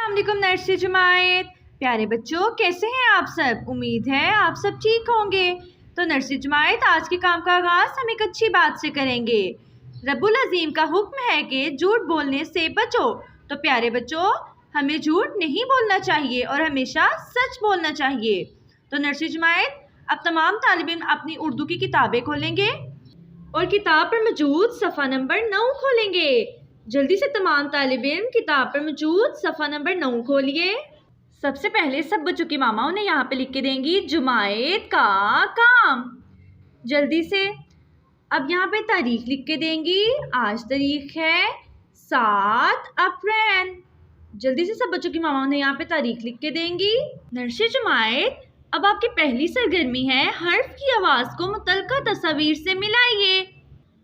अस्सलाम वालेकुम नर्सरी जमायत। प्यारे बच्चों, कैसे हैं आप सब? उम्मीद है आप सब ठीक होंगे। तो नर्सरी जमायत, आज के काम का आगाज़ हम एक अच्छी बात से करेंगे। रब्बुल अज़ीम का हुक्म है कि झूठ बोलने से बचो। तो प्यारे बच्चों, हमें झूठ नहीं बोलना चाहिए और हमेशा सच बोलना चाहिए। तो नर्सरी जमायत, अब तमाम तालिब इल्म अपनी उर्दू की किताबें खोलेंगे और किताब पर मौजूद सफ़ा नंबर 9 खोलेंगे। जल्दी से तमाम तालिब इल्म किताब पर मौजूद सफ़ा नंबर 9 खोलिए। सबसे पहले सब बच्चों की मामा उन्हें यहाँ पे लिख के देंगी जुमायत का काम। जल्दी से अब यहाँ पे तारीख लिख के देंगी। आज तारीख है 7 अप्रैल। जल्दी से सब बच्चों की मामा उन्हें यहाँ पे तारीख लिख के देंगी। नर्सरी जुमायत, अब आपकी पहली सरगर्मी है हर्फ की आवाज़ को मुतलका तस्वीर से मिलाइए।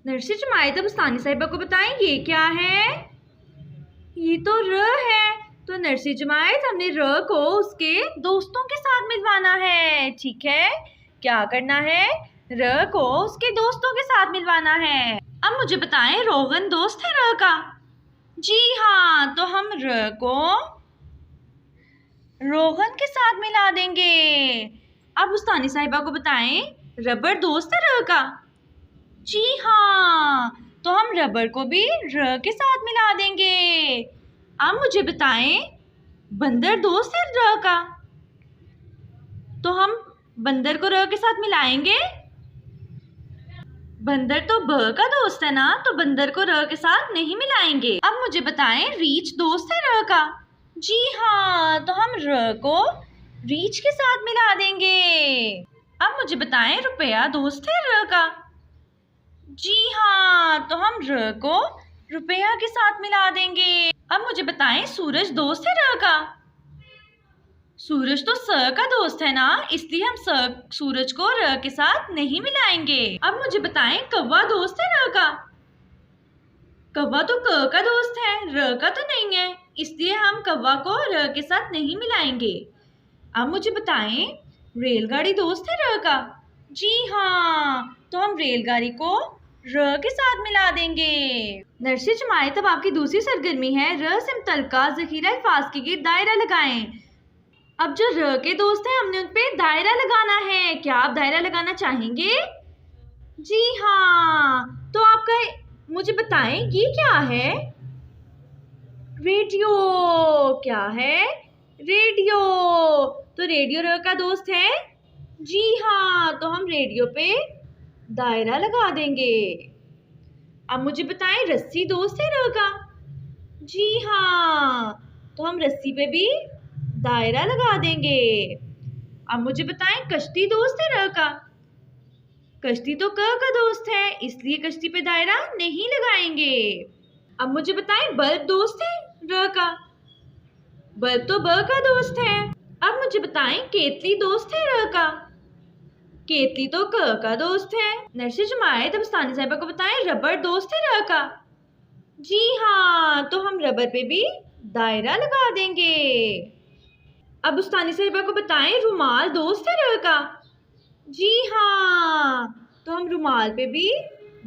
नर्सरी जमायत, अब उस्तानी साहिबा को बताएं ये क्या है? ये तो र है। तो नर्सरी जमायत, हमने र को उसके दोस्तों के साथ मिलवाना है। ठीक है, क्या करना है? र को उसके दोस्तों के साथ मिलवाना है। अब मुझे बताएं, रोगन दोस्त है र का? जी हाँ, तो हम र को रोगन के साथ मिला देंगे। अब उस्तानी साहिबा को बताएं, रबर दोस्त है र का? जी हाँ, तो हम रबर को भी र के साथ मिला देंगे। अब मुझे बताएं, बंदर दोस्त है र का? तो हम बंदर को र के साथ मिलाएंगे। बंदर तो ब का दोस्त है ना, तो बंदर को र के साथ नहीं मिलाएंगे। अब मुझे बताएं, रीछ दोस्त है र का? जी हाँ, तो हम र को रीछ के साथ मिला देंगे। अब मुझे बताएं, रुपया दोस्त है र का? जी हाँ, तो हम र को रुपया के साथ मिला देंगे। अब मुझे बताएं, सूरज दोस्त है र का? सूरज तो स का दोस्त है ना, इसलिए हम सूरज को र के साथ नहीं मिलाएंगे। अब मुझे बताएं, कौवा दोस्त है र का? कौवा तो क का दोस्त है, र का तो नहीं है, इसलिए हम कौवा को र के साथ नहीं मिलाएंगे। अब मुझे बताएं, रेलगाड़ी दोस्त है र का? जी हाँ, तो हम रेलगाड़ी को र के साथ मिला देंगे। नर्सरी जमायत, अब आपकी दूसरी सरगर्मी है र से मुतल्लिका ज़ख़ीरा अल्फाज के गिर्द दायरा लगाएं। अब जो र के दोस्त हैं, हमने उन पे दायरा लगाना है। क्या आप दायरा लगाना चाहेंगे? जी हाँ, तो आपका मुझे बताएं, ये क्या है? रेडियो। क्या है? रेडियो। तो रेडियो र का दोस्त है? जी हाँ, तो हम रेडियो पे दायरा लगा देंगे। अब मुझे बताएं, रस्सी दोस्त है र का? जी हाँ, तो हम रस्सी पे भी दायरा लगा देंगे। अब मुझे बताएं, कश्ती दोस्त है र का? कश्ती तो क का दोस्त है, इसलिए कश्ती पे दायरा नहीं लगाएंगे। अब मुझे बताएं, बल्ब दोस्त है र का? बल्ब तो ब का दोस्त है। अब मुझे बताएं, केतली दोस्त है र का? केतली तो क का दोस्त है। नर्सरी जमायत, अब उस्तानी साहिबा को बताएं, रबर दोस्त है र का? जी हाँ, तो हम रबर पे भी दायरा लगा देंगे। अब उस्तानी साहिबा को बताएं, रुमाल दोस्त है र का? जी हाँ, तो हम रुमाल पे भी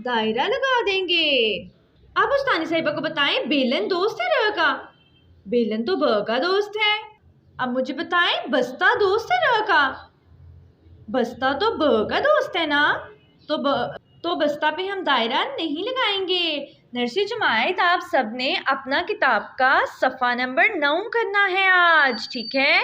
दायरा लगा देंगे। अब उस्तानी साहिबा को बताएं, बेलन दोस्त है र का? बेलन तो ब का दोस्त है। अब मुझे बताएं, बस्ता दोस्त है र का? बस्ता तो ब का दोस्त है ना, तो बस्ता पे हम दायरा नहीं लगाएंगे। नर्सरी जमायत, आप सबने अपना किताब का सफ़ा नंबर 9 करना है आज। ठीक है।